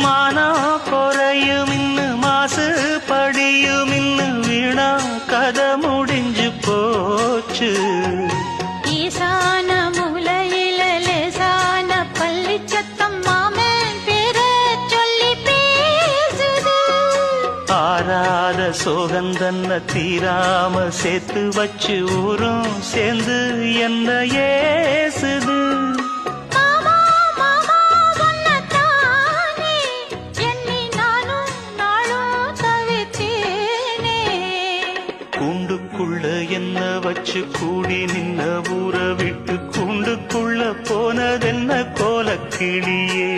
மானம் குறையும் இன்னு மாசு படியும் இன்னு வீணா கதை முடிஞ்சு போச்சு. ஈசான மூலையில லேசான பள்ளி சத்தம் மாமன் பேர சொல்லி பேசுது. ஆறாத சோகந்தன்ன தீராம சேர்த்து வச்சு ஊரும் சேர்ந்து என்ன ஏசுது. கூண்டுக்குள்ள என்ன வச்சு கூடி நின்ன ஊற விட்டு கூண்டுக்குள்ள போனதென்ன கோலக்கிளியே.